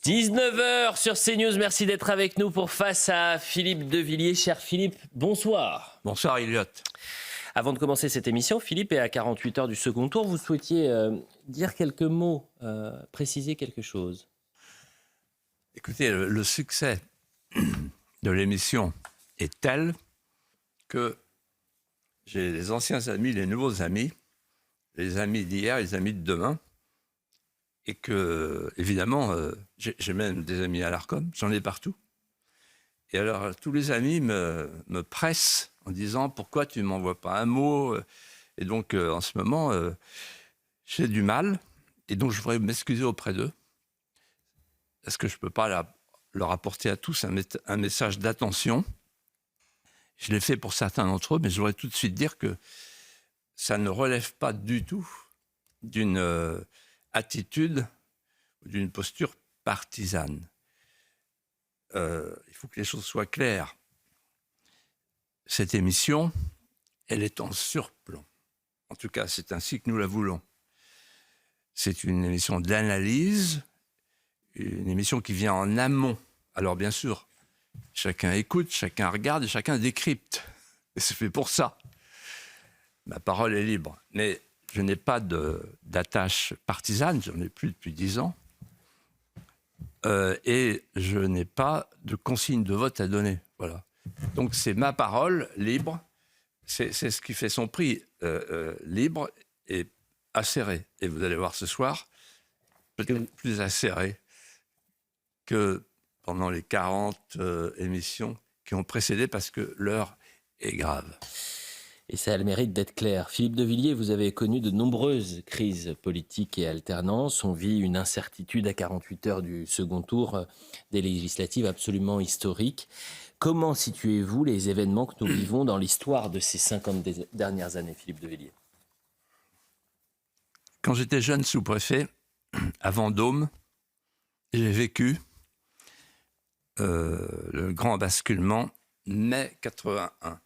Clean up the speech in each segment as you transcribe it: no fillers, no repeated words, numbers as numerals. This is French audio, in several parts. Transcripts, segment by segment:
19h sur CNews, merci d'être avec nous pour Face à Philippe Devilliers. Cher Philippe, bonsoir. Bonsoir Elliot. Avant de commencer cette émission, Philippe, et à 48 heures du second tour, vous souhaitiez dire quelques mots, préciser quelque chose. Écoutez, le succès de l'émission est tel que j'ai les anciens amis, les nouveaux amis, les amis d'hier, les amis de demain, et que, évidemment, j'ai même des amis à l'Arcom, j'en ai partout. Et alors, tous les amis me pressent en disant « Pourquoi tu ne m'envoies pas un mot ?» Et donc, en ce moment, j'ai du mal, et donc je voudrais m'excuser auprès d'eux, parce que je ne peux pas leur apporter à tous un message d'attention. Je l'ai fait pour certains d'entre eux, mais je voudrais tout de suite dire que ça ne relève pas du tout d'une attitude ou d'une posture partisane. Il faut que les choses soient claires. Cette émission, elle est en surplomb. En tout cas, c'est ainsi que nous la voulons. C'est une émission d'analyse, une émission qui vient en amont. Alors bien sûr, chacun écoute, chacun regarde et chacun décrypte. Et c'est fait pour ça. Ma parole est libre. Mais je n'ai pas d'attache partisane, j'en ai plus depuis 10 ans. Et je n'ai pas de consigne de vote à donner. Voilà. Donc c'est ma parole libre, c'est ce qui fait son prix, libre et acéré. Et vous allez voir ce soir, peut-être plus acéré que pendant les 40 émissions qui ont précédé, parce que l'heure est grave. Et ça a le mérite d'être clair. Philippe Devilliers, vous avez connu de nombreuses crises politiques et alternances. On vit une incertitude à 48 heures du second tour des législatives absolument historique. Comment situez-vous les événements que nous vivons dans l'histoire de ces 50 dernières années, Philippe Devilliers ? Quand j'étais jeune sous-préfet, à Vendôme, j'ai vécu le grand basculement mai 81.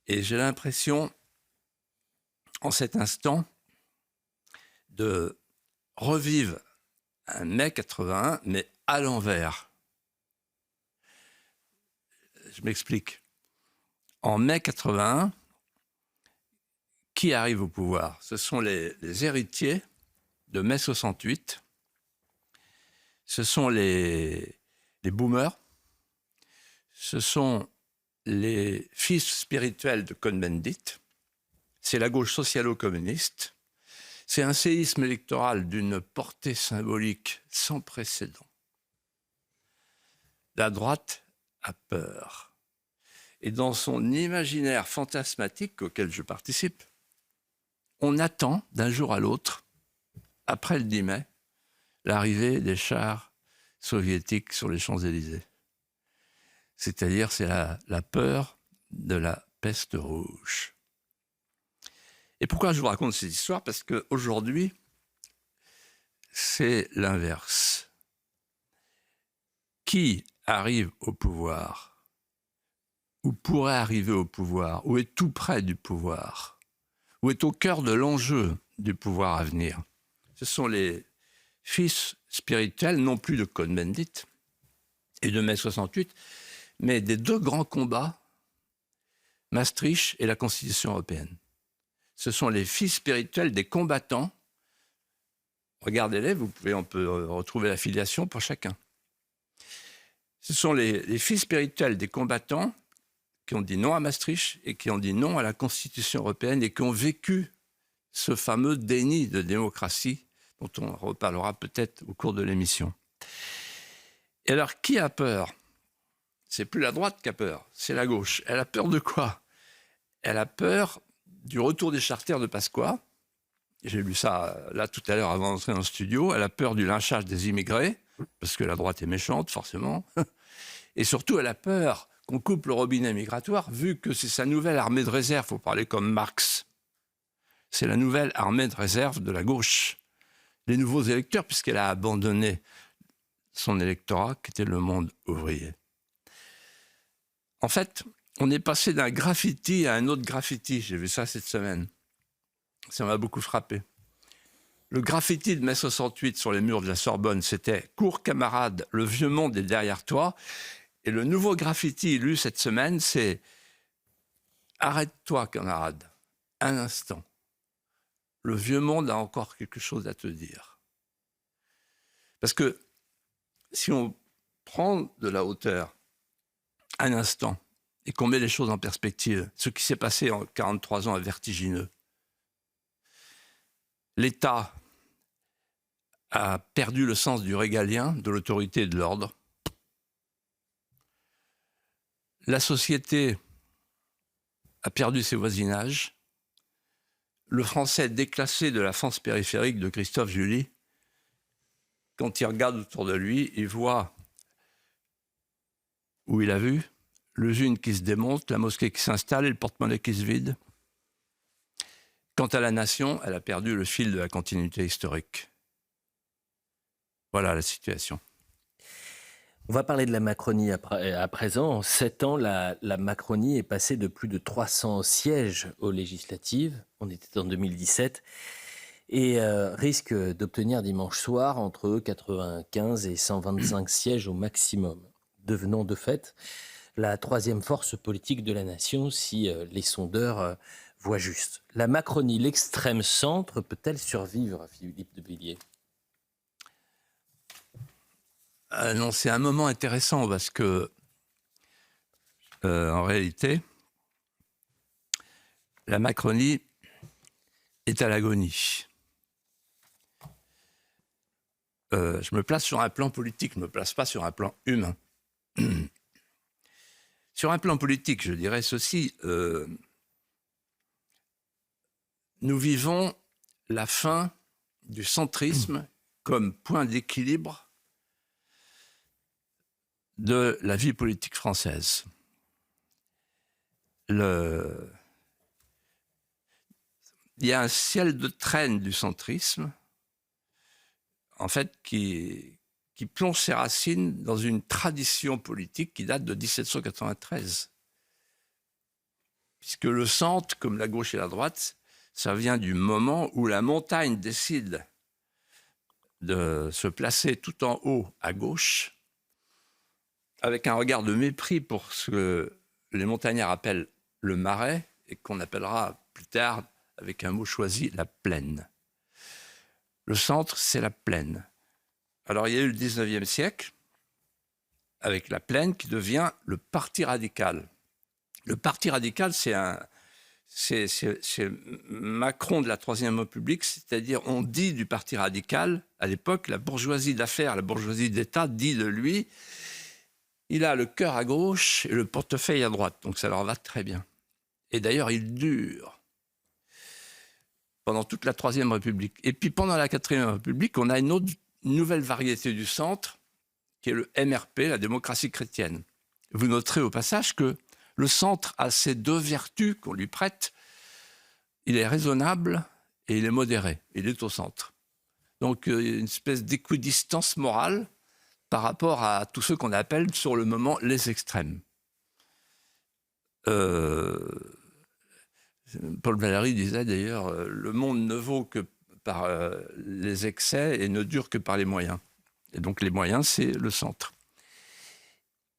Et j'ai l'impression, en cet instant, de revivre un mai 81, mais à l'envers. Je m'explique. En mai 81, qui arrive au pouvoir ? Ce sont les héritiers de mai 68. Ce sont les boomers. Ce sont les fils spirituels de Cohn-Bendit. C'est la gauche socialo-communiste. C'est un séisme électoral d'une portée symbolique sans précédent. La droite a peur. Et dans son imaginaire fantasmatique auquel je participe, on attend d'un jour à l'autre, après le 10 mai, l'arrivée des chars soviétiques sur les Champs-Élysées. C'est-à-dire, c'est la peur de la peste rouge. Et pourquoi je vous raconte cette histoire ? Parce qu'aujourd'hui, c'est l'inverse. Qui arrive au pouvoir, ou pourrait arriver au pouvoir, ou est tout près du pouvoir, ou est au cœur de l'enjeu du pouvoir à venir ? Ce sont les fils spirituels, non plus de Cohn-Bendit et de mai 68, mais des deux grands combats, Maastricht et la Constitution européenne. Ce sont les fils spirituels des combattants. Regardez-les, on peut retrouver la filiation pour chacun. Ce sont les fils spirituels des combattants qui ont dit non à Maastricht et qui ont dit non à la Constitution européenne et qui ont vécu ce fameux déni de démocratie dont on reparlera peut-être au cours de l'émission. Et alors, qui a peur ? C'est plus la droite qui a peur, c'est la gauche. Elle a peur de quoi ? Elle a peur du retour des charters de Pasqua. J'ai lu ça là tout à l'heure avant d'entrer dans le studio. Elle a peur du lynchage des immigrés, parce que la droite est méchante, forcément. Et surtout, elle a peur qu'on coupe le robinet migratoire, vu que c'est sa nouvelle armée de réserve. Il faut parler comme Marx. C'est la nouvelle armée de réserve de la gauche. Les nouveaux électeurs, puisqu'elle a abandonné son électorat, qui était le monde ouvrier. En fait, on est passé d'un graffiti à un autre graffiti. J'ai vu ça cette semaine. Ça m'a beaucoup frappé. Le graffiti de mai 68 sur les murs de la Sorbonne, c'était « Cours camarade, le vieux monde est derrière toi ». Et le nouveau graffiti lu cette semaine, c'est « Arrête-toi, camarade, un instant. Le vieux monde a encore quelque chose à te dire. » Parce que si on prend de la hauteur un instant et qu'on met les choses en perspective, ce qui s'est passé en 43 ans est vertigineux. L'État a perdu le sens du régalien, de l'autorité et de l'ordre. La société a perdu ses voisinages. Le français déclassé de la France périphérique de Christophe Julie, quand il regarde autour de lui, il voit où il a vu l'usine qui se démonte, la mosquée qui s'installe et le porte-monnaie qui se vide. Quant à la nation, elle a perdu le fil de la continuité historique. Voilà la situation. On va parler de la Macronie à présent. En 7 ans, la Macronie est passée de plus de 300 sièges aux législatives. On était en 2017. Et risque d'obtenir dimanche soir entre 95 et 125 sièges au maximum, devenant de fait la troisième force politique de la nation si les sondeurs voient juste. La Macronie, l'extrême centre, peut-elle survivre, Philippe de Villiers ? Non, c'est un moment intéressant parce que, en réalité, la Macronie est à l'agonie. Je me place sur un plan politique, je ne me place pas sur un plan humain. Sur un plan politique, je dirais ceci, nous vivons la fin du centrisme comme point d'équilibre de la vie politique française. Il y a un ciel de traîne du centrisme, en fait, qui plonge ses racines dans une tradition politique qui date de 1793. Puisque le centre, comme la gauche et la droite, ça vient du moment où la montagne décide de se placer tout en haut à gauche, avec un regard de mépris pour ce que les montagnards appellent le marais, et qu'on appellera plus tard, avec un mot choisi, la plaine. Le centre, c'est la plaine. Alors, il y a eu le 19e siècle, avec la plaine, qui devient le Parti radical. Le Parti radical, c'est Macron de la Troisième République, c'est-à-dire, on dit du Parti radical, à l'époque, la bourgeoisie d'affaires, la bourgeoisie d'État dit de lui, il a le cœur à gauche et le portefeuille à droite, donc ça leur va très bien. Et d'ailleurs, il dure pendant toute la Troisième République. Et puis pendant la Quatrième République, on a une nouvelle variété du centre, qui est le MRP, la démocratie chrétienne. Vous noterez au passage que le centre a ces deux vertus qu'on lui prête. Il est raisonnable et il est modéré. Il est au centre. Donc une espèce d'équidistance morale par rapport à tous ceux qu'on appelle sur le moment les extrêmes. Paul Valéry disait d'ailleurs « Le monde ne vaut que par les excès et ne dure que par les moyens ». Et donc les moyens, c'est le centre.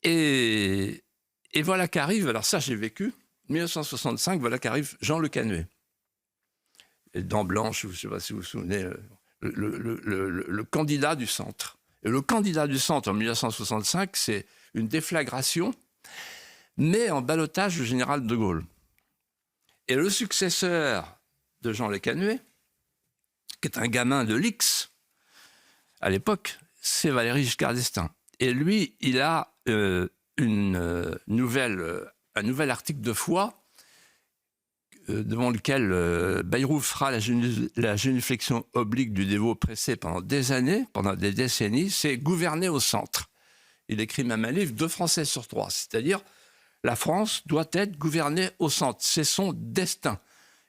Et voilà qu'arrive, alors ça j'ai vécu, 1965, voilà qu'arrive Jean Le Canuet. Et Dents Blanches, je ne sais pas si vous vous souvenez, le candidat du centre. Et le candidat du centre en 1965, c'est une déflagration, mais en ballottage du général de Gaulle. Et le successeur de Jean Le Canuet, qui est un gamin de l'X, à l'époque, c'est Valéry Giscard d'Estaing. Et lui, il a un nouvel article de foi devant lequel Bayrou fera la génuflexion oblique du dévot pressé pendant des années, pendant des décennies, c'est gouverner au centre. Il écrit même un livre, 2 Français sur 3, c'est-à-dire la France doit être gouvernée au centre, c'est son destin.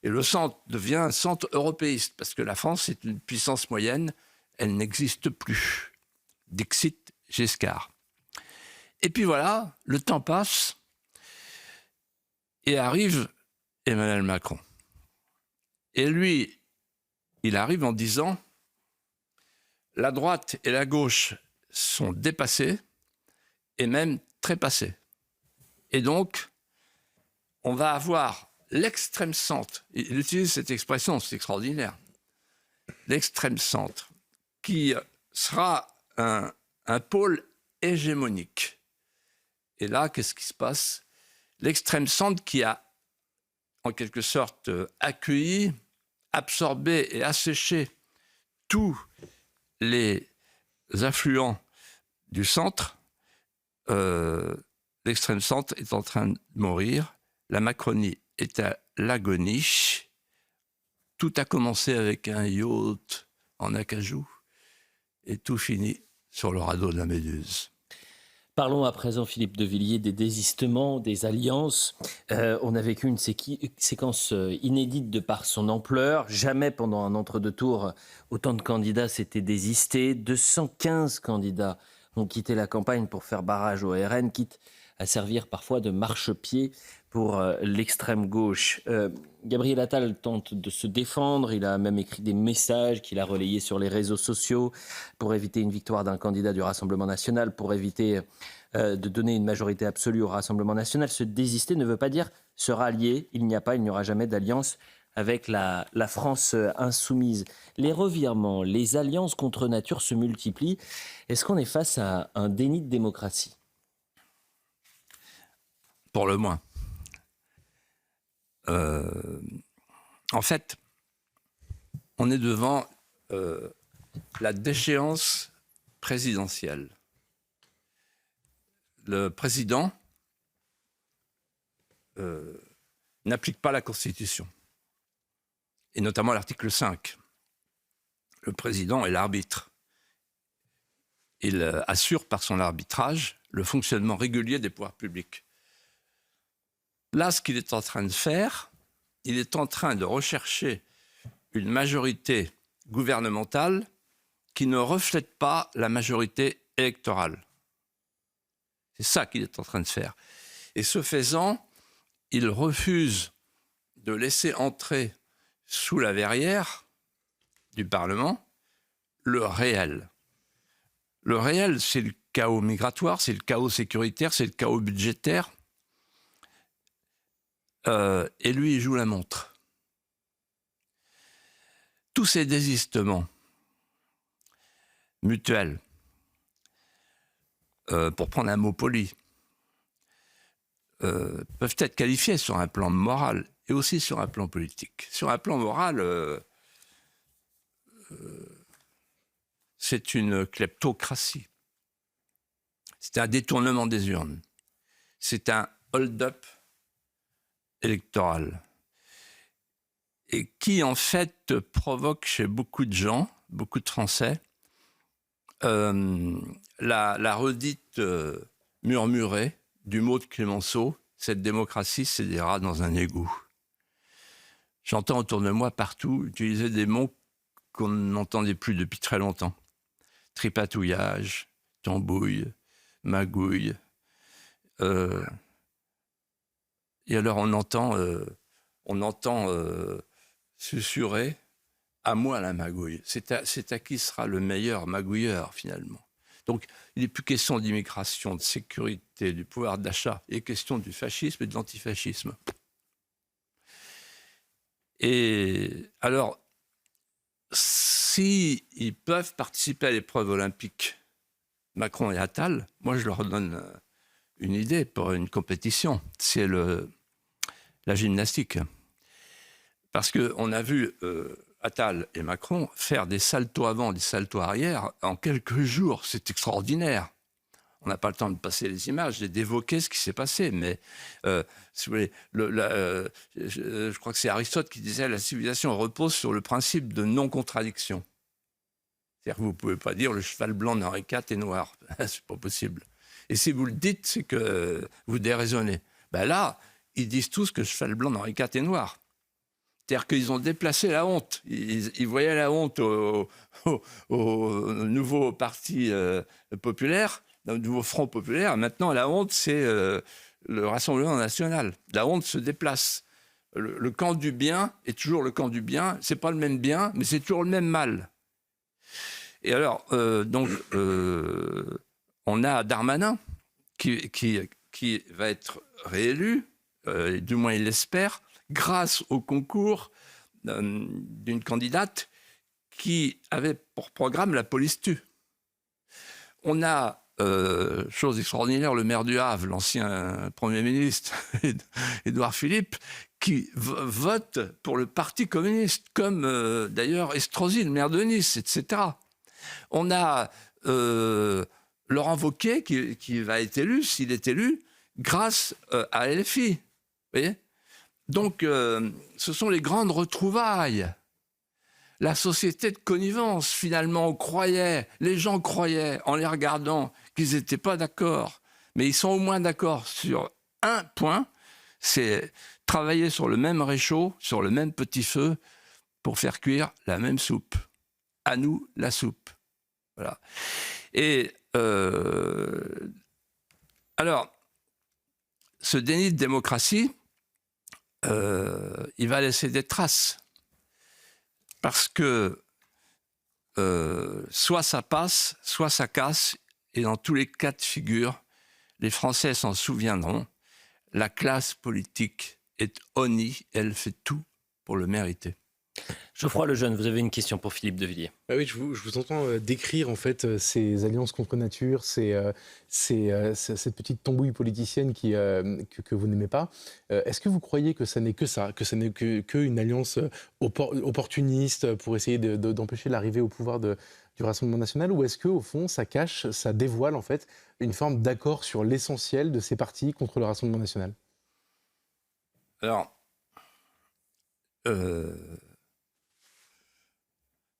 Et le centre devient un centre européiste, parce que la France est une puissance moyenne, elle n'existe plus. Dixit Giscard. Et puis voilà, le temps passe, et arrive Emmanuel Macron. Et lui, il arrive en disant la droite et la gauche sont dépassées et même trépassées. Et donc, on va avoir l'extrême centre, il utilise cette expression, c'est extraordinaire, l'extrême centre, qui sera un pôle hégémonique. Et là, qu'est-ce qui se passe? L'extrême centre qui a, en quelque sorte, accueilli, absorbé et asséché tous les affluents du centre, l'extrême centre est en train de mourir, la Macronie est à l'agonie, tout a commencé avec un yacht en acajou et tout finit sur le radeau de la Méduse. Parlons à présent, Philippe de Villiers, des désistements, des alliances. On a vécu une séquence inédite de par son ampleur. Jamais pendant un entre-deux-tours, autant de candidats s'étaient désistés. 215 candidats ont quitté la campagne pour faire barrage au RN, quitte à servir parfois de marchepied pour l'extrême gauche. Gabriel Attal tente de se défendre. Il a même écrit des messages qu'il a relayés sur les réseaux sociaux pour éviter une victoire d'un candidat du Rassemblement national, pour éviter de donner une majorité absolue au Rassemblement national. Se désister ne veut pas dire se rallier. Il n'y aura jamais d'alliance avec la France insoumise. Les revirements, les alliances contre nature se multiplient. Est-ce qu'on est face à un déni de démocratie ? Pour le moins. En fait, on est devant la déchéance présidentielle. Le président n'applique pas la Constitution, et notamment l'article 5. Le président est l'arbitre. Il assure par son arbitrage le fonctionnement régulier des pouvoirs publics. Là, ce qu'il est en train de faire, il est en train de rechercher une majorité gouvernementale qui ne reflète pas la majorité électorale. C'est ça qu'il est en train de faire. Et ce faisant, il refuse de laisser entrer sous la verrière du Parlement le réel. Le réel, c'est le chaos migratoire, c'est le chaos sécuritaire, c'est le chaos budgétaire. Et lui, il joue la montre. Tous ces désistements mutuels, pour prendre un mot poli, peuvent être qualifiés sur un plan moral et aussi sur un plan politique. Sur un plan moral, c'est une kleptocratie. C'est un détournement des urnes. C'est un hold-up électoral. Et qui, en fait, provoque chez beaucoup de gens, beaucoup de Français, la redite murmurée du mot de Clémenceau, cette démocratie, c'est des rats dans un égout. J'entends autour de moi partout utiliser des mots qu'on n'entendait plus depuis très longtemps. Tripatouillage, tambouille, magouille. Et alors on entend susurrer « à moi la magouille ». C'est à qui sera le meilleur magouilleur finalement. Donc il n'est plus question d'immigration, de sécurité, du pouvoir d'achat. Il est question du fascisme et de l'antifascisme. Et alors, s'ils peuvent participer à l'épreuve olympique, Macron et Attal, moi je leur donne une idée pour une compétition, c'est la gymnastique. Parce qu'on a vu Attal et Macron faire des saltos avant, des saltos arrière en quelques jours. C'est extraordinaire. On n'a pas le temps de passer les images et d'évoquer ce qui s'est passé. Mais si vous voulez, je crois que c'est Aristote qui disait « la civilisation repose sur le principe de non-contradiction ». C'est-à-dire que vous ne pouvez pas dire « le cheval blanc d'Henri IV est noir ». C'est pas possible. Et si vous le dites, c'est que vous déraisonnez. Ben là, ils disent tous que le cheval blanc d'Henri IV est noir. C'est-à-dire qu'ils ont déplacé la honte. Ils voyaient la honte au nouveau parti populaire, au nouveau Front populaire. Maintenant, la honte, c'est le Rassemblement national. La honte se déplace. Le camp du bien est toujours le camp du bien. C'est pas le même bien, mais c'est toujours le même mal. Et alors, on a Darmanin qui va être réélu, du moins il l'espère, grâce au concours d'une candidate qui avait pour programme la police tue. On a, chose extraordinaire, le maire du Havre, l'ancien Premier ministre, Édouard Philippe, qui vote pour le Parti communiste, comme d'ailleurs Estrosi, le maire de Nice, etc. On a Laurent Wauquiez qui va être élu, s'il est élu, grâce à LFI. Vous voyez ? Donc, ce sont les grandes retrouvailles. La société de connivence, finalement, les gens croyaient, en les regardant, qu'ils n'étaient pas d'accord. Mais ils sont au moins d'accord sur un point, c'est travailler sur le même réchaud, sur le même petit feu, pour faire cuire la même soupe. À nous, la soupe. Voilà. Et alors, ce déni de démocratie, il va laisser des traces. Parce que soit ça passe, soit ça casse, et dans tous les cas de figure, les Français s'en souviendront, la classe politique est honnie, elle fait tout pour le mériter. Geoffroy Lejeune, vous avez une question pour Philippe de Villiers. Bah oui, je vous entends décrire en fait ces alliances contre nature, cette petite tambouille politicienne que vous n'aimez pas. Est-ce que vous croyez que ça n'est que ça, que ça n'est qu'une alliance opportuniste pour essayer d'empêcher l'arrivée au pouvoir du Rassemblement national, ou est-ce qu'au fond ça cache, ça dévoile en fait une forme d'accord sur l'essentiel de ces partis contre le Rassemblement national ? Alors,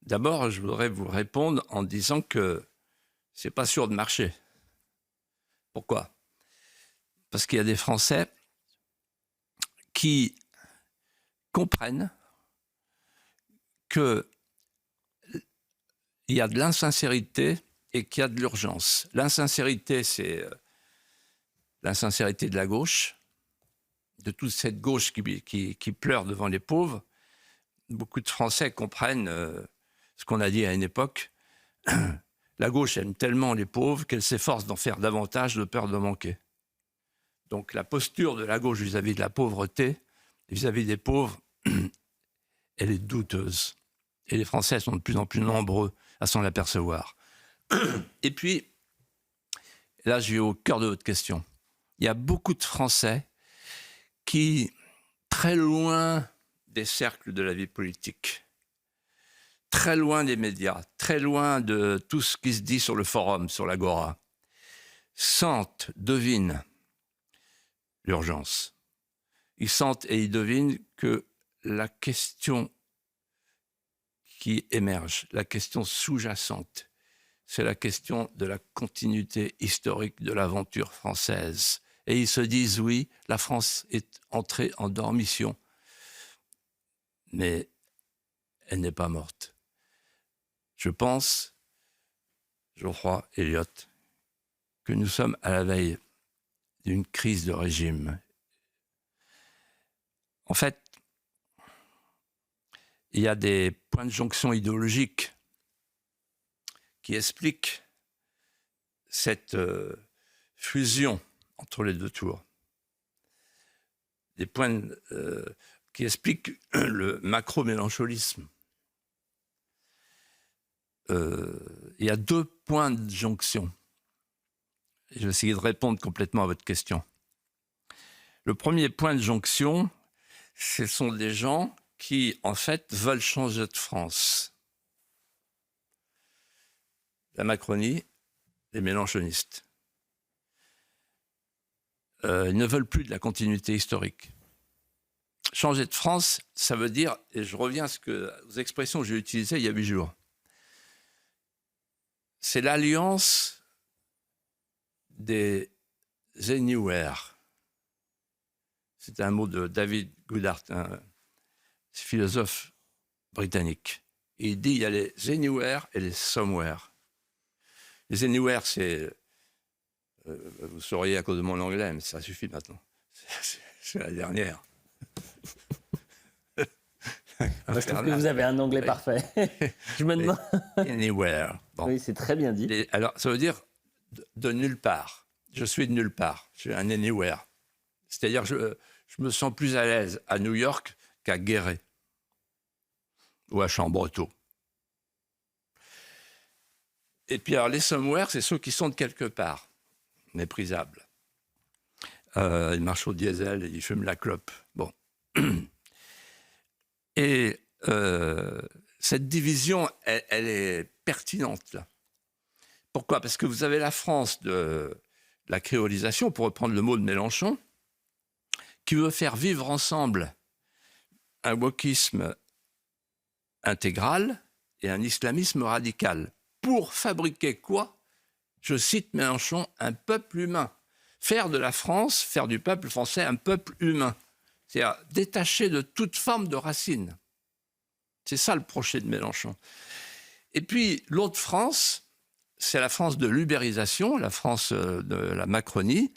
d'abord, je voudrais vous répondre en disant que c'est pas sûr de marcher. Pourquoi ? Parce qu'il y a des Français qui comprennent qu'il y a de l'insincérité et qu'il y a de l'urgence. L'insincérité, c'est l'insincérité de la gauche, de toute cette gauche qui pleure devant les pauvres. Beaucoup de Français comprennent ce qu'on a dit à une époque. La gauche aime tellement les pauvres qu'elle s'efforce d'en faire davantage de peur de manquer. Donc la posture de la gauche vis-à-vis de la pauvreté, vis-à-vis des pauvres, elle est douteuse. Et les Français sont de plus en plus nombreux à s'en apercevoir. Et puis, là je vais au cœur de votre question. Il y a beaucoup de Français qui, très loin des cercles de la vie politique, très loin des médias, très loin de tout ce qui se dit sur le forum, sur l'agora, sentent, devinent l'urgence. Ils sentent et ils devinent que la question qui émerge, la question sous-jacente, c'est la question de la continuité historique de l'aventure française. Et ils se disent, oui, la France est entrée en dormition, mais elle n'est pas morte. Je pense, Geoffroy Elliott, que nous sommes à la veille d'une crise de régime. En fait, il y a des points de jonction idéologiques qui expliquent cette fusion entre les deux tours. Des points qui expliquent le macro-mélancholisme. Il y a deux points de jonction. Je vais essayer de répondre complètement à votre question. Le premier point de jonction, ce sont des gens qui, en fait, veulent changer de France. La Macronie, les mélenchonistes. Ils ne veulent plus de la continuité historique. Changer de France, ça veut dire, et je reviens aux expressions que j'ai utilisées il y a 8 jours, c'est l'alliance des Anywhere. C'est un mot de David Goodhart, un philosophe britannique. Et il dit il y a les Anywhere et les Somewhere. Les Anywhere, c'est... vous sauriez à cause de mon anglais, mais ça suffit maintenant. C'est la dernière. Moi, je trouve que vous avez un anglais parfait. Je me demande... Anywhere. Bon. Oui, c'est très bien dit. Alors, ça veut dire de nulle part. Je suis de nulle part. Je suis un anywhere. C'est-à-dire, je me sens plus à l'aise à New York qu'à Guéret ou à Chambretot. Et puis, alors, les somewhere, c'est ceux qui sont de quelque part, méprisables. Ils marchent au diesel, ils fument la clope. Bon. Et cette division, elle est pertinente, là. Pourquoi ? Parce que vous avez la France de la créolisation, pour reprendre le mot de Mélenchon, qui veut faire vivre ensemble un wokisme intégral et un islamisme radical. Pour fabriquer quoi ? Je cite Mélenchon, un peuple humain. Faire de la France, faire du peuple français un peuple humain. C'est-à-dire détaché de toute forme de racine. C'est ça le projet de Mélenchon. Et puis l'autre France, c'est la France de l'ubérisation, la France de la Macronie,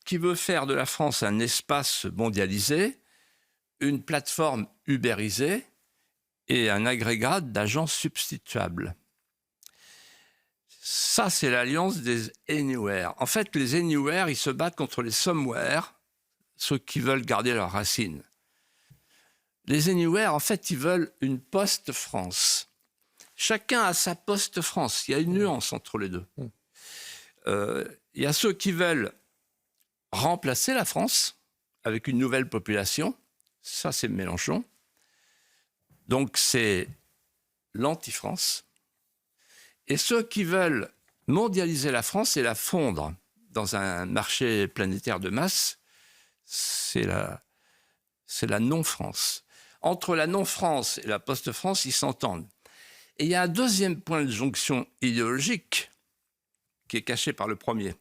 qui veut faire de la France un espace mondialisé, une plateforme ubérisée et un agrégat d'agents substituables. Ça, c'est l'alliance des anywhere. En fait, les anywhere, ils se battent contre les somewhere, ceux qui veulent garder leurs racines. Les anywhere, en fait, ils veulent une post-France. Chacun a sa post-France. Il y a une nuance entre les deux. Il y a ceux qui veulent remplacer la France avec une nouvelle population. Ça, c'est Mélenchon. Donc, c'est l'anti-France. Et ceux qui veulent mondialiser la France et la fondre dans un marché planétaire de masse, c'est la non-France. Entre la non-France et la post-France, ils s'entendent. Et il y a un deuxième point de jonction idéologique qui est caché par le premier.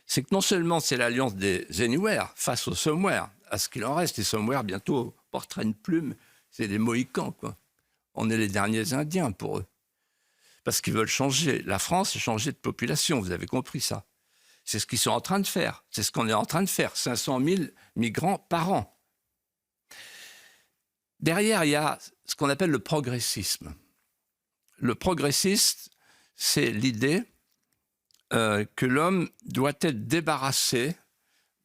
C'est que non seulement c'est l'alliance des anywhere face aux somewhere, à ce qu'il en reste, les somewhere bientôt porteraient une plume, c'est des Mohicans, quoi. On est les derniers Indiens pour eux. Parce qu'ils veulent changer la France et changer de population, vous avez compris ça. C'est ce qu'ils sont en train de faire, c'est ce qu'on est en train de faire, 500 000 migrants par an. Derrière, il y a ce qu'on appelle le progressisme. Le progressiste, c'est l'idée que l'homme doit être débarrassé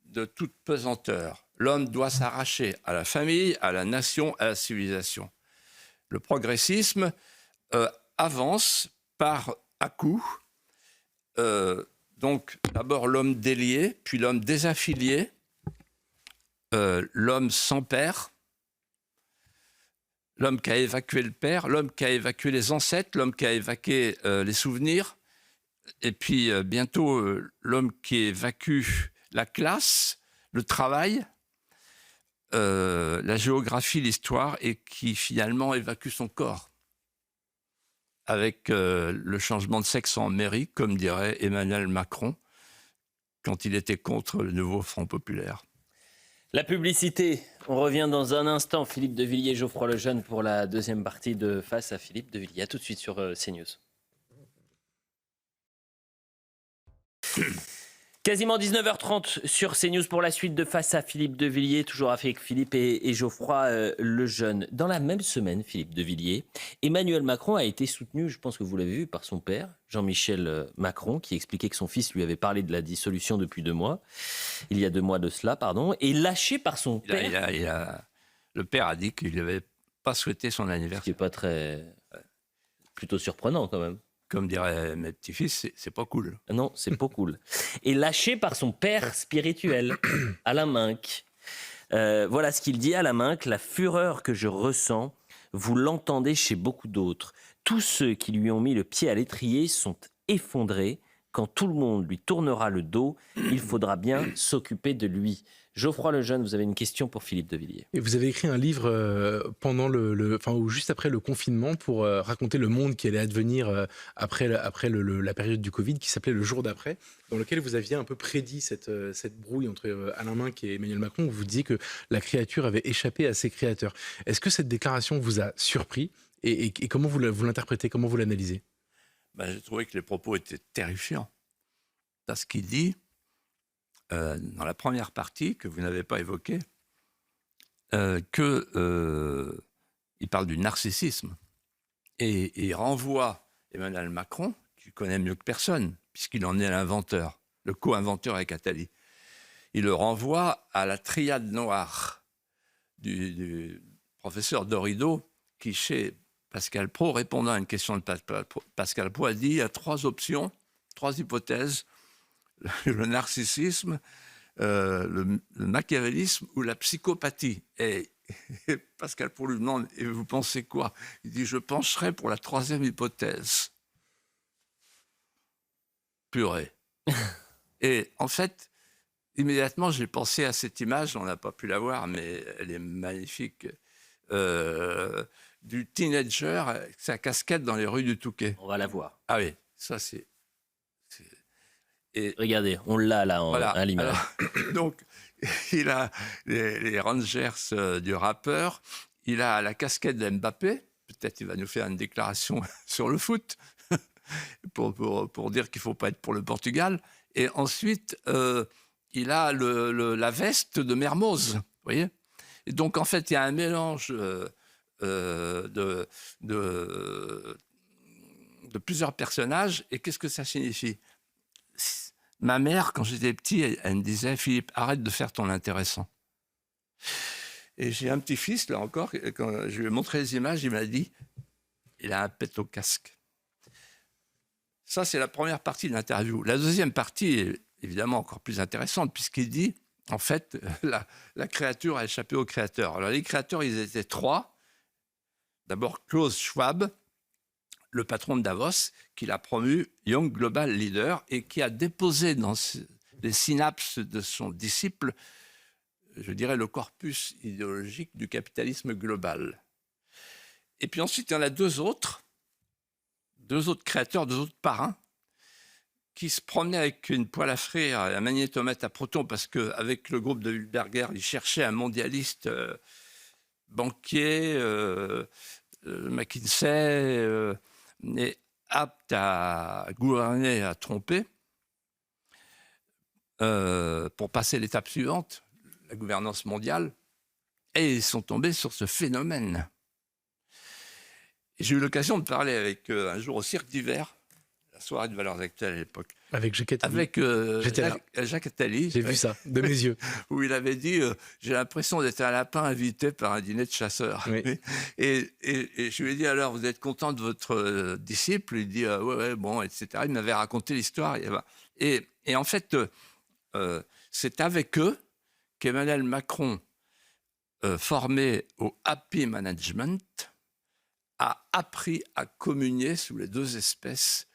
de toute pesanteur. L'homme doit s'arracher à la famille, à la nation, à la civilisation. Le progressisme avance par à-coups. Donc, d'abord l'homme délié, puis l'homme désaffilié, l'homme sans père, l'homme qui a évacué le père, l'homme qui a évacué les ancêtres, l'homme qui a évacué les souvenirs, et puis bientôt l'homme qui évacue la classe, le travail, la géographie, l'histoire, et qui finalement évacue son corps. Avec le changement de sexe en mairie, comme dirait Emmanuel Macron, quand il était contre le nouveau Front populaire. La publicité, on revient dans un instant. Philippe de Villiers, Geoffroy Lejeune pour la deuxième partie de Face à Philippe de Villiers. A tout de suite sur CNews. Quasiment 19h30 sur CNews pour la suite de Face à Philippe de Villiers, toujours avec Philippe et Geoffroy Lejeune. Dans la même semaine, Philippe de Villiers, Emmanuel Macron a été soutenu, je pense que vous l'avez vu, par son père, Jean-Michel Macron, qui expliquait que son fils lui avait parlé de la dissolution depuis 2 mois, il y a 2 mois de cela, pardon, et lâché par son père. Le père a dit qu'il n'avait pas souhaité son anniversaire. Ce qui n'est pas très... plutôt surprenant quand même. Comme diraient mes petits-fils, c'est pas cool. Non, c'est pas cool. Et lâché par son père spirituel, Alain Minc. Voilà ce qu'il dit, Alain Minc: la fureur que je ressens, vous l'entendez chez beaucoup d'autres. Tous ceux qui lui ont mis le pied à l'étrier sont effondrés. Quand tout le monde lui tournera le dos, il faudra bien s'occuper de lui. Geoffroy Lejeune, vous avez une question pour Philippe de Villiers. Et vous avez écrit un livre pendant ou juste après le confinement pour raconter le monde qui allait advenir après la période du Covid, qui s'appelait Le jour d'après, dans lequel vous aviez un peu prédit cette brouille entre Alain Minc et Emmanuel Macron, où vous disiez que la créature avait échappé à ses créateurs. Est-ce que cette déclaration vous a surpris et comment vous l'interprétez, comment vous l'analysez ? J'ai trouvé que les propos étaient terrifiants. Parce qu'il dit, dans la première partie, que vous n'avez pas évoquée, que il parle du narcissisme. Et il renvoie Emmanuel Macron, qui connaît mieux que personne, puisqu'il en est l'inventeur, le co-inventeur avec Attali. Il le renvoie à la triade noire du professeur Dorido, qui, chez Pascal Praud, répondant à une question de Pascal Praud, a dit il y a 3 options, 3 hypothèses, le narcissisme, le machiavélisme ou la psychopathie. Et Pascal Praud lui demande et vous pensez quoi? Il dit je pencherais pour la 3e hypothèse. Purée. Et en fait, immédiatement, j'ai pensé à cette image, on n'a pas pu la voir, mais elle est magnifique, du teenager avec sa casquette dans les rues du Touquet. On va la voir. Ah oui, ça c'est... Et regardez, on l'a là voilà. à l'image. Donc, il a les Rangers du rappeur, il a la casquette de Mbappé, peut-être il va nous faire une déclaration sur le foot, pour dire qu'il ne faut pas être pour le Portugal. Et ensuite, il a la veste de Mermoz, vous voyez. Et donc, en fait, il y a un mélange de plusieurs personnages. Et qu'est-ce que ça signifie? Ma mère, quand j'étais petit, elle me disait « Philippe, arrête de faire ton intéressant ». Et j'ai un petit-fils, là encore, quand je lui ai montré les images, il m'a dit « il a un pet au casque ». Ça, c'est la première partie de l'interview. La deuxième partie est évidemment encore plus intéressante, puisqu'il dit, en fait, la créature a échappé au créateur. Alors, les créateurs, ils étaient 3. D'abord, Klaus Schwab, le patron de Davos, qui l'a promu Young Global Leader et qui a déposé dans les synapses de son disciple, je dirais, le corpus idéologique du capitalisme global. Et puis ensuite, il y en a 2 autres créateurs, 2 autres parrains, qui se promenaient avec une poêle à frire, un magnétomètre à protons, parce qu'avec le groupe de Wilberger, ils cherchaient un mondialiste banquier, McKinsey, est apte à gouverner, à tromper, pour passer l'étape suivante, la gouvernance mondiale, et ils sont tombés sur ce phénomène. Et j'ai eu l'occasion de parler avec, un jour au Cirque d'Hiver, la soirée de Valeurs Actuelles à l'époque. Avec Jacques Attali. Avec Jacques Attali. J'ai vu ça, de mes yeux. Où il avait dit j'ai l'impression d'être un lapin invité par un dîner de chasseurs. Oui. Et je lui ai dit alors, vous êtes content de votre disciple? Il dit ouais, bon, etc. Il m'avait raconté l'histoire. Et en fait, c'est avec eux qu'Emmanuel Macron, formé au Happy Management, a appris à communier sous les 2 espèces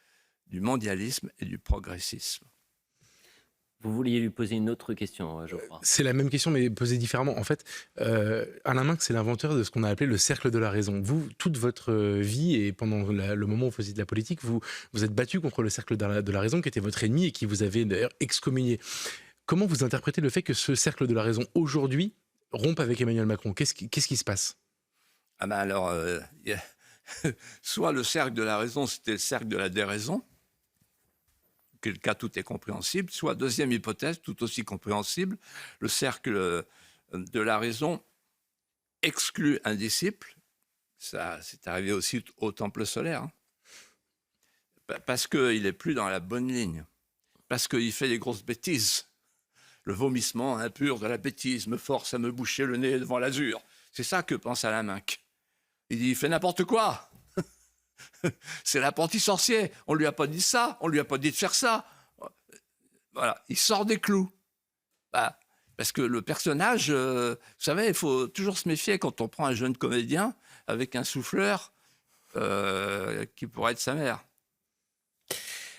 du mondialisme et du progressisme. Vous vouliez lui poser une autre question, je crois. C'est la même question, mais posée différemment. En fait, Alain Minc, c'est l'inventeur de ce qu'on a appelé le cercle de la raison. Vous, toute votre vie et pendant le moment où vous faisiez de la politique, vous êtes battu contre le cercle de la raison, qui était votre ennemi et qui vous avait d'ailleurs excommunié. Comment vous interprétez le fait que ce cercle de la raison, aujourd'hui, rompe avec Emmanuel Macron? Qu'est-ce qui se passe? Ah ben alors, soit le cercle de la raison, c'était le cercle de la déraison, quel cas tout est compréhensible, soit deuxième hypothèse, tout aussi compréhensible, le cercle de la raison exclut un disciple, ça c'est arrivé aussi au Temple solaire, hein, parce qu'il n'est plus dans la bonne ligne, parce qu'il fait des grosses bêtises. Le vomissement impur de la bêtise me force à me boucher le nez devant l'azur. C'est ça que pense Alain Minc. Il dit, il fait n'importe quoi. C'est l'apprenti sorcier. On ne lui a pas dit ça, on ne lui a pas dit de faire ça. Voilà, il sort des clous. Bah, parce que le personnage, vous savez, il faut toujours se méfier quand on prend un jeune comédien avec un souffleur qui pourrait être sa mère.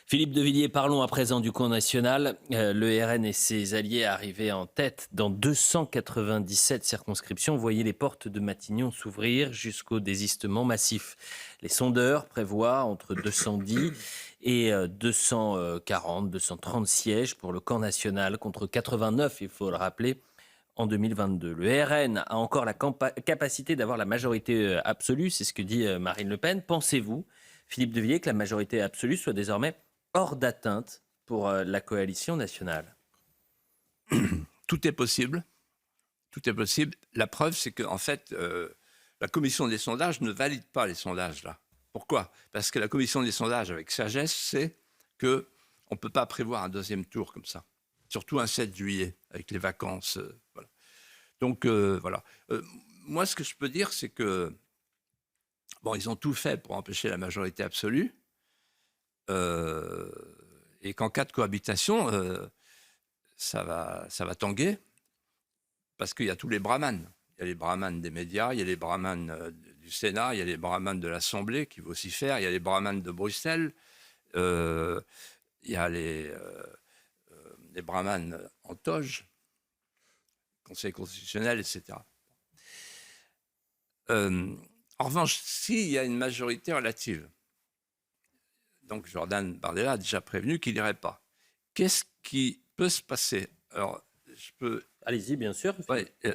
Philippe de Villiers, parlons à présent du camp national. Le RN et ses alliés arrivés en tête dans 297 circonscriptions voyaient les portes de Matignon s'ouvrir jusqu'au désistement massif. Les sondeurs prévoient entre 210 et 240, 230 sièges pour le camp national contre 89, il faut le rappeler, en 2022. Le RN a encore la capacité d'avoir la majorité absolue, c'est ce que dit Marine Le Pen. Pensez-vous, Philippe de Villiers, que la majorité absolue soit désormais hors d'atteinte pour la coalition nationale? Tout est possible. Tout est possible. La preuve, c'est qu'en fait, La commission des sondages ne valide pas les sondages, là. Pourquoi? Parce que la commission des sondages, avec sagesse, sait qu'on ne peut pas prévoir un deuxième tour comme ça. Surtout un 7 juillet, avec les vacances. Voilà. Donc, voilà. Moi, ce que je peux dire, c'est que, bon, ils ont tout fait pour empêcher la majorité absolue, et qu'en cas de cohabitation, ça va tanguer, parce qu'il y a tous les brahmanes. Il y a les brahmanes des médias, il y a les brahmanes du Sénat, il y a les brahmanes de l'Assemblée qui vocifèrent, il y a les brahmanes de Bruxelles, il y a les brahmanes en toge, Conseil constitutionnel, etc. En revanche, s'il y a une majorité relative, donc Jordan Bardella a déjà prévenu qu'il n'irait pas. Qu'est-ce qui peut se passer? Alors, je peux Allez-y, bien sûr.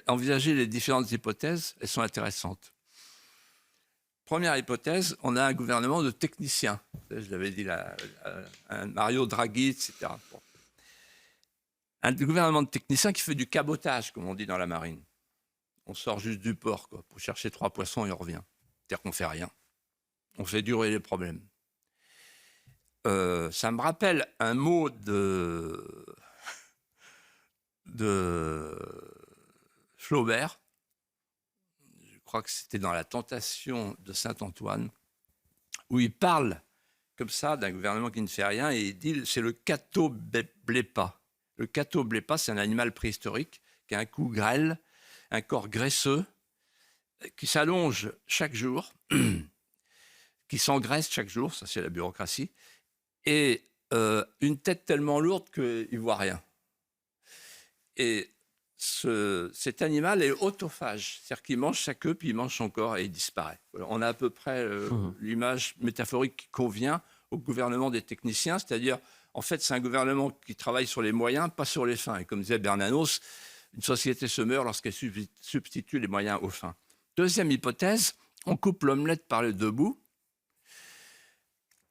envisager les différentes hypothèses, elles sont intéressantes. Première hypothèse, on a un gouvernement de techniciens. Je l'avais dit là, un Mario Draghi, etc. Bon. Un gouvernement de techniciens qui fait du cabotage, comme on dit dans la marine. On sort juste du port, quoi, pour chercher 3 poissons et on revient. C'est-à-dire qu'on ne fait rien. On fait durer les problèmes. Ça me rappelle un mot de Flaubert. Je crois que c'était dans La Tentation de Saint-Antoine, où il parle comme ça d'un gouvernement qui ne fait rien, et il dit c'est le catoblépa. Le catoblépa, c'est un animal préhistorique qui a un cou grêle, un corps graisseux, qui s'allonge chaque jour, qui s'engraisse chaque jour, ça c'est la bureaucratie, et une tête tellement lourde qu'il ne voit rien. Et cet animal est autophage, c'est-à-dire qu'il mange sa queue, puis il mange son corps et il disparaît. Voilà, on a à peu près l'image métaphorique qui convient au gouvernement des techniciens, c'est-à-dire, en fait, c'est un gouvernement qui travaille sur les moyens, pas sur les fins. Et comme disait Bernanos, une société se meurt lorsqu'elle substitue les moyens aux fins. Deuxième hypothèse, on coupe l'omelette par les deux bouts,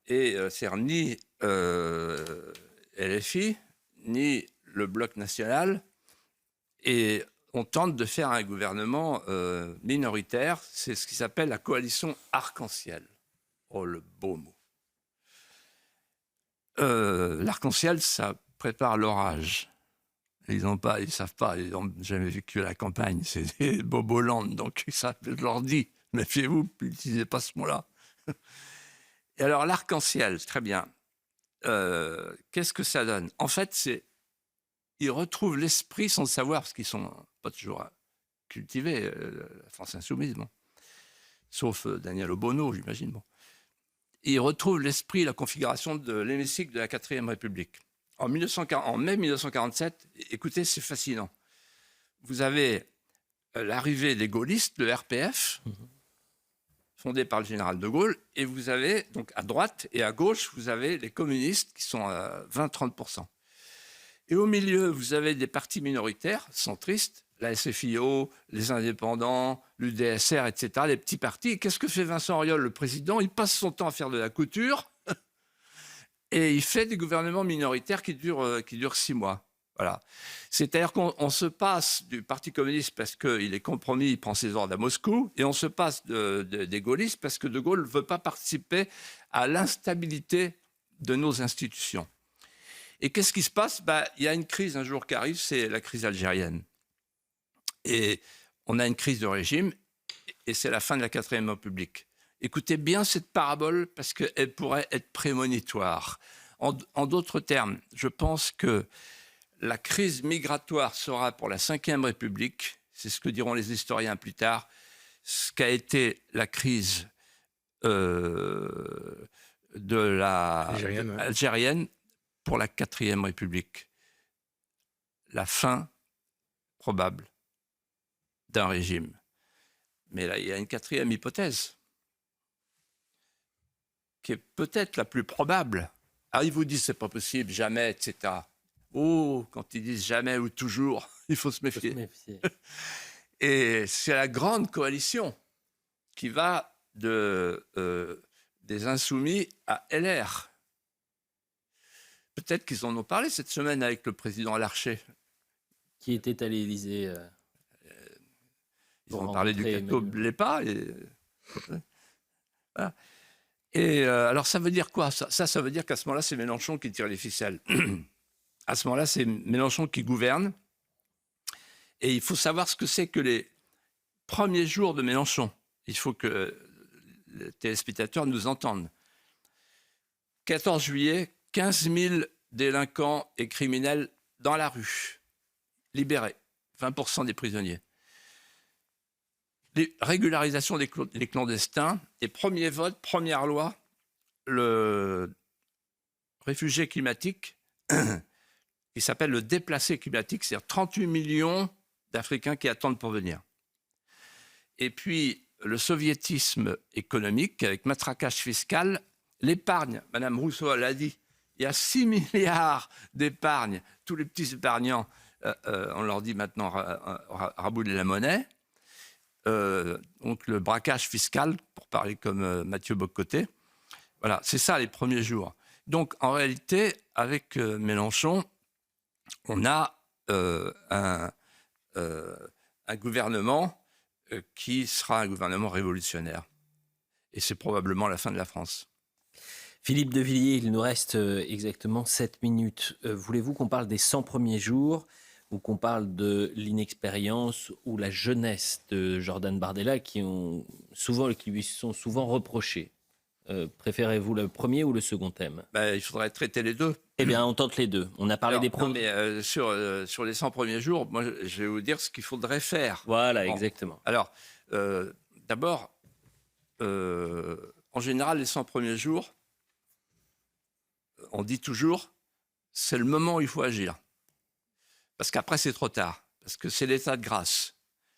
et c'est ni LFI, ni le Bloc national, et on tente de faire un gouvernement minoritaire. C'est ce qui s'appelle la coalition arc-en-ciel. Oh, le beau mot. L'arc-en-ciel, ça prépare l'orage. Ils ne savent pas, ils n'ont jamais vécu à la campagne. C'est des bobolandes, donc ça, je leur dis, méfiez-vous, n'utilisez pas ce mot-là. Et alors, l'arc-en-ciel, très bien. Qu'est-ce que ça donne? En fait, ils retrouvent l'esprit sans le savoir, parce qu'ils ne sont pas toujours cultivés, la France insoumise, bon. Sauf Daniel Obono, j'imagine. Bon. Ils retrouvent l'esprit, la configuration de l'hémicycle de la 4e République. En mai 1947, écoutez, c'est fascinant. Vous avez l'arrivée des gaullistes, le RPF, fondé par le général de Gaulle, et vous avez, donc à droite et à gauche, vous avez les communistes qui sont à 20-30%. Et au milieu, vous avez des partis minoritaires, centristes, la SFIO, les indépendants, l'UDSR, etc., les petits partis. Et qu'est-ce que fait Vincent Auriol, le président? Il passe son temps à faire de la couture et il fait des gouvernements minoritaires qui durent 6 mois. Voilà. C'est-à-dire qu'on se passe du Parti communiste parce qu'il est compromis, il prend ses ordres à Moscou, et on se passe des gaullistes parce que De Gaulle ne veut pas participer à l'instabilité de nos institutions. Et qu'est-ce qui se passe? Il y a une crise un jour qui arrive, c'est la crise algérienne. Et on a une crise de régime, et c'est la fin de la 4e République. Écoutez bien cette parabole, parce qu'elle pourrait être prémonitoire. En d'autres termes, je pense que la crise migratoire sera pour la 5e République, c'est ce que diront les historiens plus tard, ce qu'a été la crise algérienne pour la 4e République. La fin probable d'un régime. Mais là, il y a une 4e hypothèse qui est peut-être la plus probable. Alors, ils vous disent c'est pas possible, jamais, etc. Oh, quand ils disent jamais ou toujours, il faut se méfier. Et c'est la grande coalition qui va des Insoumis à LR. Peut-être qu'ils en ont parlé cette semaine avec le président Larcher. Qui était à l'Élysée. Ils ont parlé du gâteau Blépin. Voilà. Et alors, ça veut dire quoi? Ça veut dire qu'à ce moment-là, c'est Mélenchon qui tire les ficelles. À ce moment-là, c'est Mélenchon qui gouverne. Et il faut savoir ce que c'est que les premiers jours de Mélenchon. Il faut que les téléspectateurs nous entendent. 14 juillet, 15 000 délinquants et criminels dans la rue, libérés, 20% des prisonniers. Régularisation des clandestins, et premier vote, première loi, le réfugié climatique, qui s'appelle le déplacé climatique, c'est-à-dire 38 millions d'Africains qui attendent pour venir. Et puis, le soviétisme économique, avec matraquage fiscal, l'épargne, Madame Rousseau l'a dit, il y a 6 milliards d'épargne, tous les petits épargnants, on leur dit maintenant rabouler la monnaie. Donc le braquage fiscal, pour parler comme Mathieu Bocoté. Voilà, c'est ça les premiers jours. Donc en réalité, avec Mélenchon, on a un gouvernement qui sera un gouvernement révolutionnaire. Et c'est probablement la fin de la France. Philippe de Villiers, il nous reste exactement 7 minutes. Voulez-vous qu'on parle des 100 premiers jours ou qu'on parle de l'inexpérience ou la jeunesse de Jordan Bardella qui lui sont souvent reprochés? Préférez-vous le premier ou le second thème? Il faudrait traiter les deux. Eh bien, on tente les deux. On a parlé des premiers. Sur les 100 premiers jours, moi, je vais vous dire ce qu'il faudrait faire. Voilà, exactement. Alors, d'abord, en général, les 100 premiers jours, on dit toujours, c'est le moment où il faut agir. Parce qu'après, c'est trop tard. Parce que c'est l'état de grâce.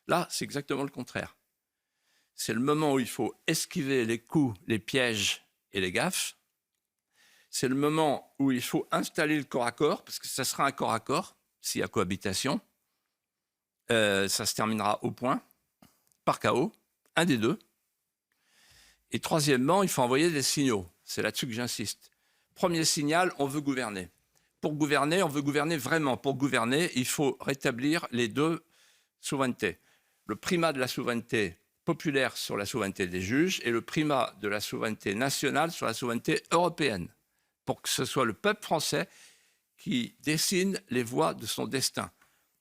Là, c'est exactement le contraire. C'est le moment où il faut esquiver les coups, les pièges et les gaffes. C'est le moment où il faut installer le corps à corps, parce que ça sera un corps à corps, s'il y a cohabitation. Ça se terminera au point, par chaos, un des deux. Et troisièmement, il faut envoyer des signaux. C'est là-dessus que j'insiste. Premier signal, on veut gouverner. Pour gouverner, on veut gouverner vraiment. Pour gouverner, il faut rétablir les deux souverainetés. Le primat de la souveraineté populaire sur la souveraineté des juges et le primat de la souveraineté nationale sur la souveraineté européenne. Pour que ce soit le peuple français qui dessine les voies de son destin.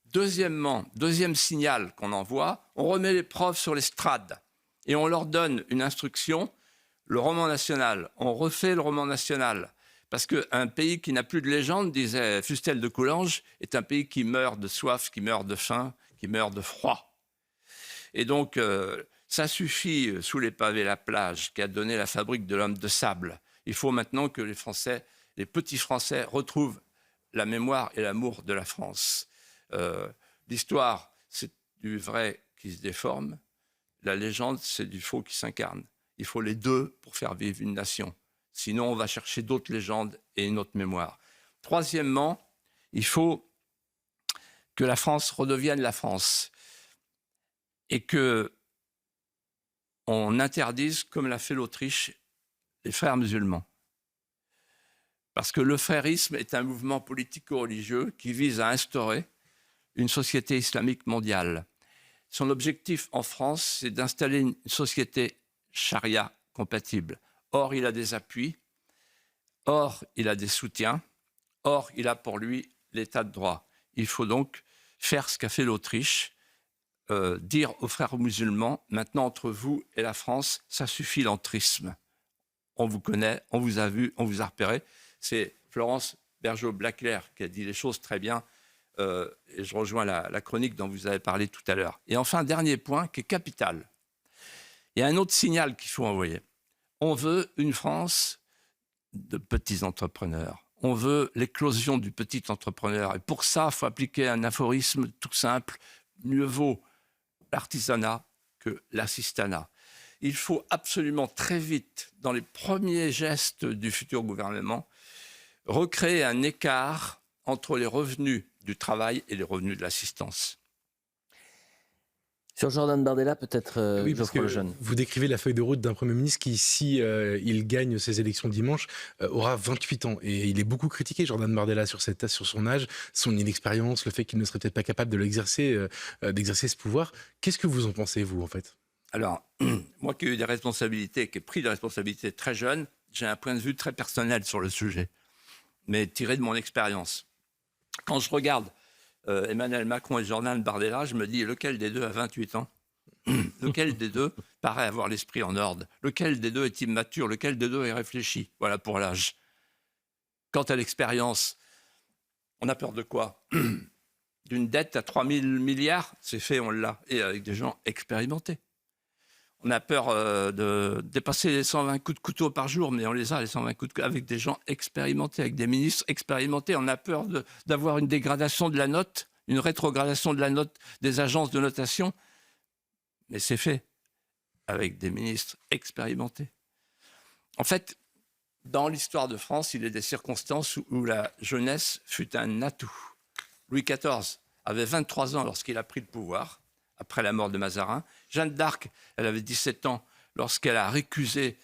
Deuxièmement, deuxième signal qu'on envoie, on remet les profs sur l'estrade et on leur donne une instruction, le roman national. On refait le roman national. Parce qu'un pays qui n'a plus de légende, disait Fustel de Coulanges, est un pays qui meurt de soif, qui meurt de faim, qui meurt de froid. Et donc, ça suffit, sous les pavés la plage, qui a donné la fabrique de l'homme de sable. Il faut maintenant que les Français, les petits Français, retrouvent la mémoire et l'amour de la France. L'histoire, c'est du vrai qui se déforme. La légende, c'est du faux qui s'incarne. Il faut les deux pour faire vivre une nation. Sinon, on va chercher d'autres légendes et une autre mémoire. Troisièmement, il faut que la France redevienne la France et que on interdise, comme l'a fait l'Autriche, les frères musulmans. Parce que le frérisme est un mouvement politico-religieux qui vise à instaurer une société islamique mondiale. Son objectif en France, c'est d'installer une société charia compatible. Or, il a des appuis, or, il a des soutiens, or, il a pour lui l'état de droit. Il faut donc faire ce qu'a fait l'Autriche, dire aux frères musulmans, maintenant, entre vous et la France, ça suffit l'entrisme. On vous connaît, on vous a vu, on vous a repéré. C'est Florence Bergeau-Blaclair qui a dit les choses très bien, et je rejoins la chronique dont vous avez parlé tout à l'heure. Et enfin, dernier point qui est capital. Il y a un autre signal qu'il faut envoyer. On veut une France de petits entrepreneurs. On veut l'éclosion du petit entrepreneur. Et pour ça, il faut appliquer un aphorisme tout simple. Mieux vaut l'artisanat que l'assistanat. Il faut absolument très vite, dans les premiers gestes du futur gouvernement, recréer un écart entre les revenus du travail et les revenus de l'assistance. Sur Jordan Bardella, peut-être Oui, parce Geoffroy que Lejeune. vous décrivez la feuille de route d'un Premier ministre qui, si il gagne ces élections dimanche, aura 28 ans. Et il est beaucoup critiqué, Jordan Bardella, sur son âge, son inexpérience, le fait qu'il ne serait peut-être pas capable de d'exercer ce pouvoir. Qu'est-ce que vous en pensez, vous, en fait? Alors, moi qui ai eu des responsabilités, qui ai pris des responsabilités très jeune, j'ai un point de vue très personnel sur le sujet, mais tiré de mon expérience. Quand je regarde Emmanuel Macron et Jordan Bardella, je me dis lequel des deux a 28 ans? Lequel des deux paraît avoir l'esprit en ordre? Lequel des deux est immature? Lequel des deux est réfléchi? Voilà pour l'âge. Quant à l'expérience, on a peur de quoi? D'une dette à 3 000 milliards? C'est fait, on l'a. Et avec des gens expérimentés. On a peur de dépasser les 120 coups de couteau par jour, mais on les a, les 120 coups de couteau, avec des gens expérimentés, avec des ministres expérimentés. On a peur d'avoir une dégradation de la note, une rétrogradation de la note des agences de notation. Mais c'est fait avec des ministres expérimentés. En fait, dans l'histoire de France, il y a des circonstances où la jeunesse fut un atout. Louis XIV avait 23 ans lorsqu'il a pris le pouvoir, après la mort de Mazarin. Jeanne d'Arc, elle avait 17 ans lorsqu'elle a récusé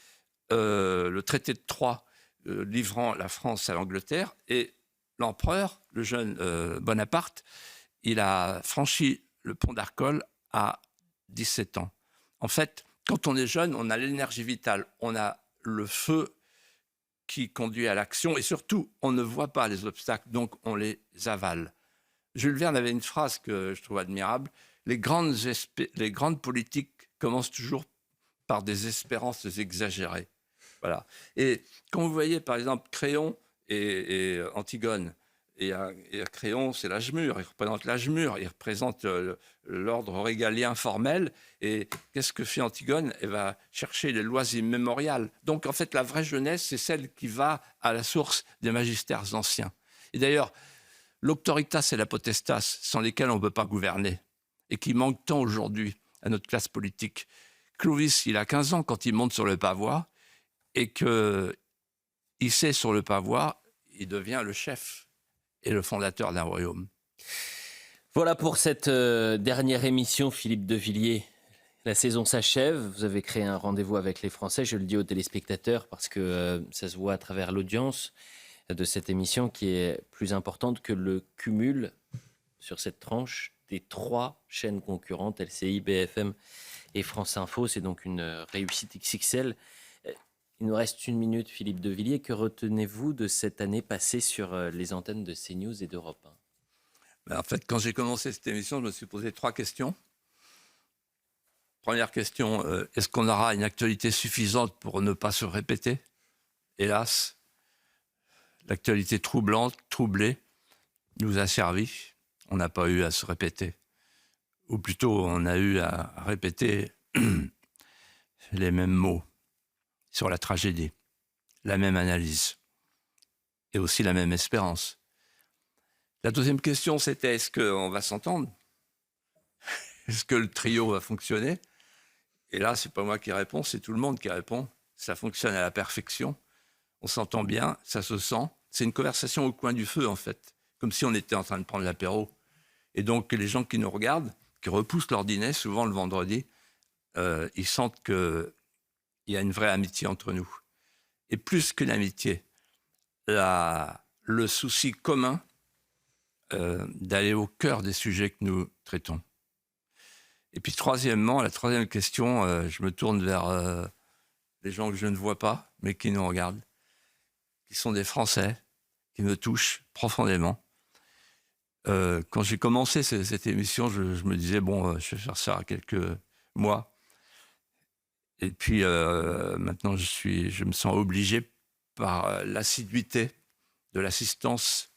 le traité de Troyes, livrant la France à l'Angleterre. Et l'empereur, le jeune Bonaparte, il a franchi le pont d'Arcole à 17 ans. En fait, quand on est jeune, on a l'énergie vitale, on a le feu qui conduit à l'action et surtout, on ne voit pas les obstacles, donc on les avale. Jules Verne avait une phrase que je trouve admirable. Les grandes politiques commencent toujours par des espérances exagérées. Voilà. Et quand vous voyez, par exemple, Créon et Antigone, et Créon, c'est l'âge mûr, il représente l'âge mûr, il représente l'ordre régalien formel. Et qu'est-ce que fait Antigone? Elle va chercher les lois immémoriales. Donc, en fait, la vraie jeunesse, c'est celle qui va à la source des magistères anciens. Et d'ailleurs, l'auctoritas et la potestas, sans lesquels on ne peut pas gouverner, et qui manquent tant aujourd'hui à notre classe politique. Clovis, il a 15 ans quand il monte sur le pavois, et qu'il sait sur le pavois, il devient le chef et le fondateur d'un royaume. Voilà pour cette dernière émission, Philippe de Villiers. La saison s'achève, vous avez créé un rendez-vous avec les Français, je le dis aux téléspectateurs parce que ça se voit à travers l'audience de cette émission qui est plus importante que le cumul sur cette tranche des 3 chaînes concurrentes, LCI, BFM et France Info. C'est donc une réussite XXL. Il nous reste 1 minute, Philippe de Villiers. Que retenez-vous de cette année passée sur les antennes de CNews et d'Europe 1 ? En fait, quand j'ai commencé cette émission, je me suis posé 3 questions. Première question, est-ce qu'on aura une actualité suffisante pour ne pas se répéter? Hélas, l'actualité troublée, nous a servi. On n'a pas eu à se répéter. Ou plutôt, on a eu à répéter les mêmes mots sur la tragédie, la même analyse et aussi la même espérance. La deuxième question, c'était est-ce qu'on va s'entendre? Est-ce que le trio va fonctionner? Et là, c'est pas moi qui réponds, c'est tout le monde qui répond. Ça fonctionne à la perfection. On s'entend bien, ça se sent. C'est une conversation au coin du feu, en fait, comme si on était en train de prendre l'apéro. Et donc, les gens qui nous regardent, qui repoussent leur dîner, souvent le vendredi, ils sentent qu'il y a une vraie amitié entre nous. Et plus qu'une amitié, le souci commun d'aller au cœur des sujets que nous traitons. Et puis troisièmement, la troisième question, je me tourne vers les gens que je ne vois pas, mais qui nous regardent, qui sont des Français, qui me touchent profondément. Quand j'ai commencé cette émission, je me disais, bon, je vais faire ça à quelques mois. Et puis maintenant, je me sens obligé par l'assiduité de l'assistance.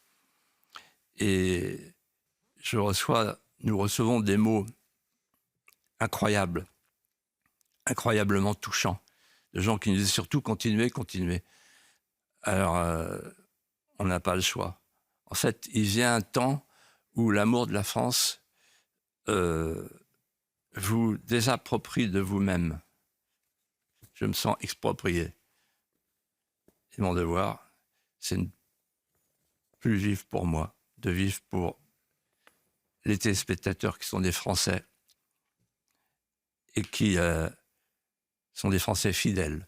Et nous recevons des mots incroyables, incroyablement touchants, de gens qui nous disent surtout continuez. Alors, on n'a pas le choix. En fait, il vient un temps où l'amour de la France vous désapproprie de vous-même. Je me sens exproprié. Et mon devoir, c'est de ne plus vivre pour moi, de vivre pour les téléspectateurs qui sont des Français et qui sont des Français fidèles.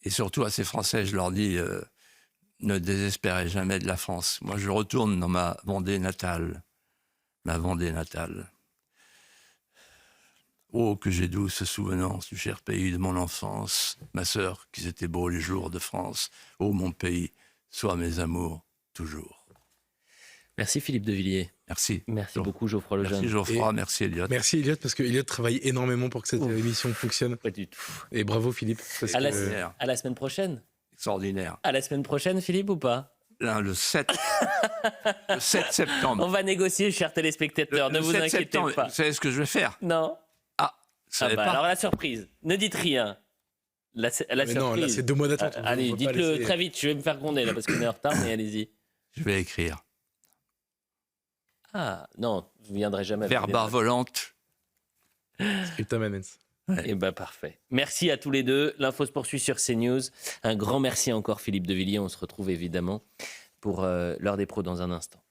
Et surtout à ces Français, je leur dis, ne désespérez jamais de la France. Moi, je retourne dans ma Vendée natale. Ma Vendée natale. Oh, que j'ai douce souvenance du cher pays de mon enfance. Ma sœur, qu'ils étaient beaux les jours de France. Oh, mon pays, sois mes amours toujours. Merci Philippe de Villiers. Merci. Merci beaucoup Geoffroy Lejeune. Merci Geoffroy, merci Elliot. Merci Elliot, parce que Elliot travaille énormément pour que cette émission fonctionne. Pas du tout. Et bravo Philippe. Parce À la, que- à la semaine prochaine. Extraordinaire. À la semaine prochaine, Philippe, ou pas? Là, le 7 septembre. On va négocier, chers téléspectateurs, ne Le vous 7 inquiétez septembre, pas. vous savez ce que je vais faire? Non. Vous savez pas? Alors la surprise, ne dites rien. La Mais surprise. non, là c'est 2 mois d'attente. on va Allez, pas dites-le laisser- très vite, je vais me faire gronder là parce qu'on est en retard, mais allez-y. Je vais écrire. Ah, non, vous ne viendrez jamais. Verba volante. Scriptum amens. Eh ben parfait. Merci à tous les deux. L'info se poursuit sur CNews. Un grand merci encore Philippe de Villiers. On se retrouve évidemment pour l'heure des pros dans un instant.